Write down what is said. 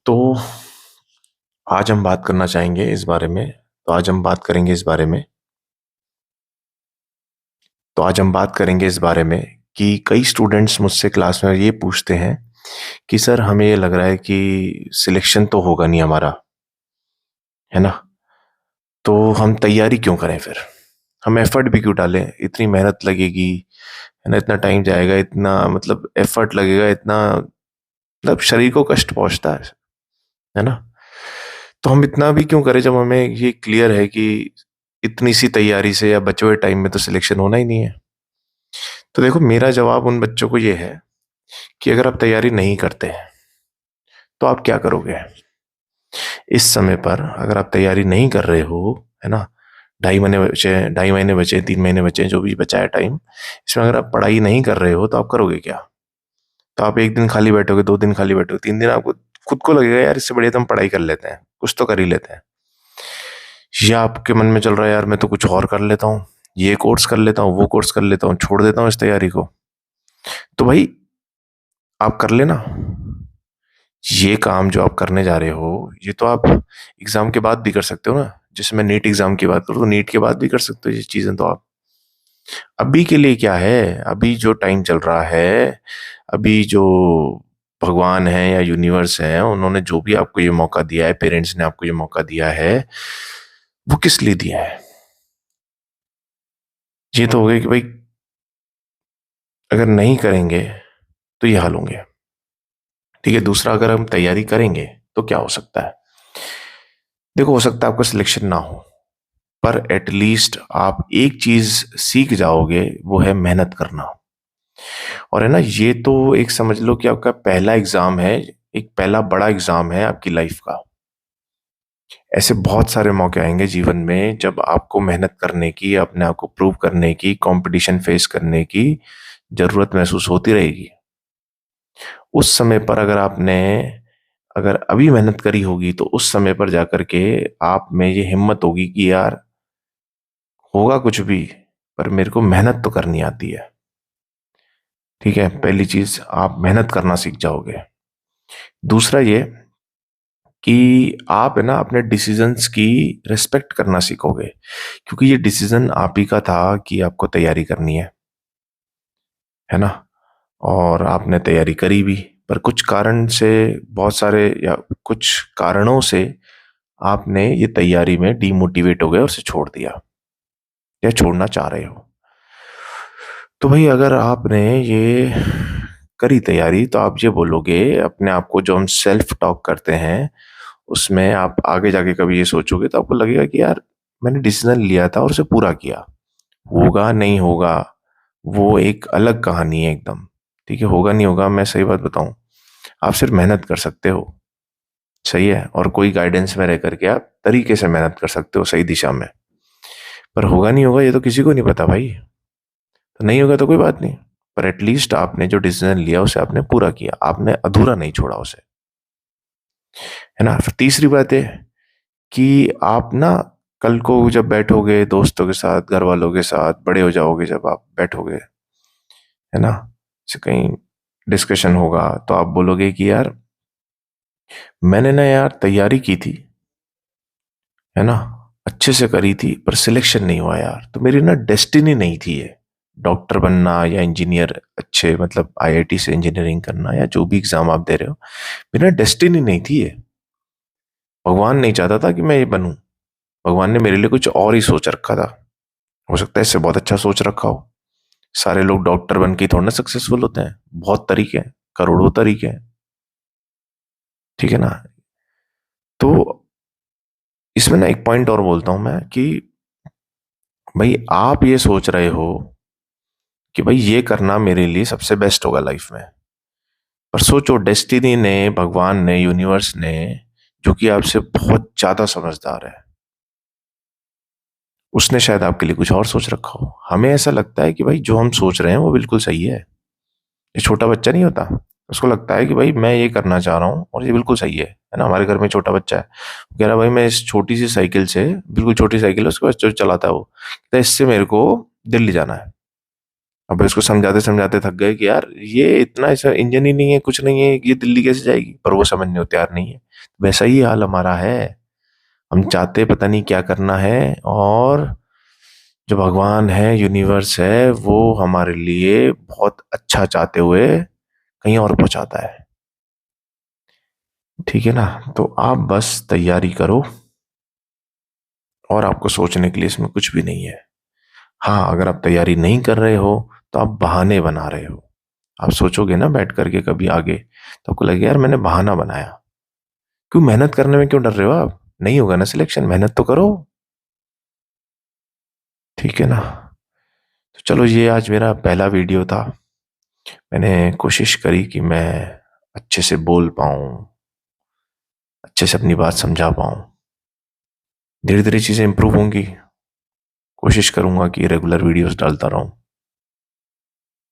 तो आज हम बात करना चाहेंगे इस बारे में। तो आज हम बात करेंगे इस बारे में तो आज हम बात करेंगे इस बारे में कि कई स्टूडेंट्स मुझसे क्लास में ये पूछते हैं कि सर हमें ये लग रहा है कि सिलेक्शन तो होगा नहीं हमारा, है ना? तो हम तैयारी क्यों करें फिर? हम एफर्ट भी क्यों डालें? इतनी मेहनत लगेगी, है ना? इतना टाइम जाएगा, इतना मतलब एफर्ट लगेगा, इतना मतलब शरीर को कष्ट पहुंचता है ना? तो हम इतना भी क्यों करें जब हमें ये क्लियर है कि इतनी सी तैयारी से या बचे हुए टाइम में तो सिलेक्शन होना ही नहीं है। तो देखो, मेरा जवाब उन बच्चों को ये है कि अगर आप तैयारी नहीं करते हैं तो आप क्या करोगे इस समय पर? अगर आप तैयारी नहीं कर रहे हो, है ना, 2.5 महीने बचे, 3 महीने बचे, जो भी बचा है टाइम, इसमें अगर आप पढ़ाई नहीं कर रहे हो तो आप करोगे क्या? तो आप एक दिन खाली बैठोगे, 2 दिन खाली बैठोगे, 3 दिन आपको खुद को लगेगा यार इससे बढ़िया तो हम पढ़ाई कर लेते हैं, कुछ तो कर ही लेते हैं। या आपके मन में चल रहा है यार मैं तो कुछ और कर लेता हूँ, ये कोर्स कर लेता हूँ, वो कोर्स कर लेता हूँ, छोड़ देता हूँ इस तैयारी को। तो भाई आप कर लेना ये काम जो आप करने जा रहे हो। ये तो आप एग्जाम के बाद भी कर सकते हो ना। जैसे मैं नीट एग्जाम की बात करूँ तो नीट के बाद भी कर सकते हो ये चीजें। तो आप अभी के लिए क्या है, अभी जो टाइम चल रहा है, अभी जो भगवान है या यूनिवर्स है, उन्होंने जो भी आपको ये मौका दिया है, पेरेंट्स ने आपको ये मौका दिया है, वो किस लिए दिया है? ये तो हो गया कि भाई अगर नहीं करेंगे तो ये हाल होंगे। ठीक है, दूसरा, अगर हम तैयारी करेंगे तो क्या हो सकता है? देखो, हो सकता है आपका सिलेक्शन ना हो, पर एटलीस्ट आप एक चीज सीख जाओगे, वो है मेहनत करना। और है ना, ये तो एक समझ लो कि आपका पहला एग्जाम है, एक पहला बड़ा एग्जाम है आपकी लाइफ का। ऐसे बहुत सारे मौके आएंगे जीवन में जब आपको मेहनत करने की, अपने आप को प्रूव करने की, कंपटीशन फेस करने की जरूरत महसूस होती रहेगी। उस समय पर अगर अभी मेहनत करी होगी तो उस समय पर जाकर के आप में ये हिम्मत होगी कि यार होगा कुछ भी, पर मेरे को मेहनत तो करनी आती है। ठीक है, पहली चीज आप मेहनत करना सीख जाओगे। दूसरा ये कि आप है ना अपने डिसीजंस की रिस्पेक्ट करना सीखोगे, क्योंकि ये डिसीजन आप ही का था कि आपको तैयारी करनी है ना? और आपने तैयारी करी भी, पर कुछ कारण से, बहुत सारे या कुछ कारणों से आपने ये तैयारी में डीमोटिवेट हो गए और उसे छोड़ दिया या छोड़ना चाह रहे हो। तो भाई अगर आपने ये करी तैयारी तो आप ये बोलोगे अपने आप को, जो हम सेल्फ टॉक करते हैं, उसमें आप आगे जाके कभी ये सोचोगे तो आपको लगेगा कि यार मैंने डिसीजन लिया था और उसे पूरा किया। होगा नहीं होगा वो एक अलग कहानी है एकदम। ठीक है, होगा नहीं होगा, मैं सही बात बताऊं, आप सिर्फ मेहनत कर सकते हो, सही है, और कोई गाइडेंस में रह करके आप तरीके से मेहनत कर सकते हो सही दिशा में। पर होगा नहीं होगा ये तो किसी को नहीं पता भाई। तो नहीं होगा तो कोई बात नहीं, पर एटलीस्ट आपने जो डिसीजन लिया उसे आपने पूरा किया, आपने अधूरा नहीं छोड़ा उसे, है ना? फिर तीसरी बात है कि आप ना कल को जब बैठोगे दोस्तों के साथ, घर वालों के साथ, बड़े हो जाओगे, जब आप बैठोगे, है ना, से कहीं डिस्कशन होगा तो आप बोलोगे कि यार मैंने ना यार तैयारी की थी, है ना, अच्छे से करी थी, पर सिलेक्शन नहीं हुआ यार, तो मेरी ना डेस्टिनी नहीं थी ये डॉक्टर बनना या इंजीनियर, अच्छे मतलब आईआईटी से इंजीनियरिंग करना या जो भी एग्जाम आप दे रहे हो, मेरी ना डेस्टिनी नहीं थी ये। भगवान नहीं चाहता था कि मैं ये बनूं, भगवान ने मेरे लिए कुछ और ही सोच रखा था। हो सकता है इससे बहुत अच्छा सोच रखा हो। सारे लोग डॉक्टर बन के ही थोड़ा ना सक्सेसफुल होते हैं, बहुत तरीके हैं, करोड़ों तरीके हैं। ठीक है ना? तो इसमें ना एक पॉइंट और बोलता हूं मैं कि भाई आप ये सोच रहे हो कि भाई ये करना मेरे लिए सबसे बेस्ट होगा लाइफ में, पर सोचो डेस्टिनी ने, भगवान ने, यूनिवर्स ने, जो कि आपसे बहुत ज्यादा समझदार है, उसने शायद आपके लिए कुछ और सोच रखा हो। हमें ऐसा लगता है कि भाई जो हम सोच रहे हैं वो बिल्कुल सही है। ये छोटा बच्चा नहीं होता, उसको लगता है कि भाई मैं ये करना चाह रहा हूँ और ये बिल्कुल सही है ना? हमारे घर में छोटा बच्चा है, वो कह रहा है भाई मैं इस छोटी सी साइकिल से, बिल्कुल छोटी साइकिल है उसके पास जो चलाता है वो, कहता है इससे मेरे को दिल्ली जाना है। अब इसको समझाते समझाते थक गए कि यार ये इतना ऐसा इंजन ही नहीं है, कुछ नहीं है, ये दिल्ली कैसे जाएगी, पर वो समझने को तैयार नहीं है। वैसा ही हाल हमारा है। हम चाहते पता नहीं क्या करना है, और जो भगवान है, यूनिवर्स है, वो हमारे लिए बहुत अच्छा चाहते हुए कहीं और पहुंचाता है। ठीक है ना? तो आप बस तैयारी करो, और आपको सोचने के लिए इसमें कुछ भी नहीं है। हाँ, अगर आप तैयारी नहीं कर रहे हो तो आप बहाने बना रहे हो। आप सोचोगे ना बैठ करके कभी आगे, तो आपको लगेगा यार मैंने बहाना बनाया। क्यों मेहनत करने में क्यों डर रहे हो आप? नहीं होगा ना सिलेक्शन, मेहनत तो करो। ठीक है ना? तो चलो, ये आज मेरा पहला वीडियो था। मैंने कोशिश करी कि मैं अच्छे से बोल पाऊं, अच्छे से अपनी बात समझा पाऊं। धीरे धीरे चीजें इंप्रूव होंगी। कोशिश करूंगा कि रेगुलर वीडियोस डालता रहूं।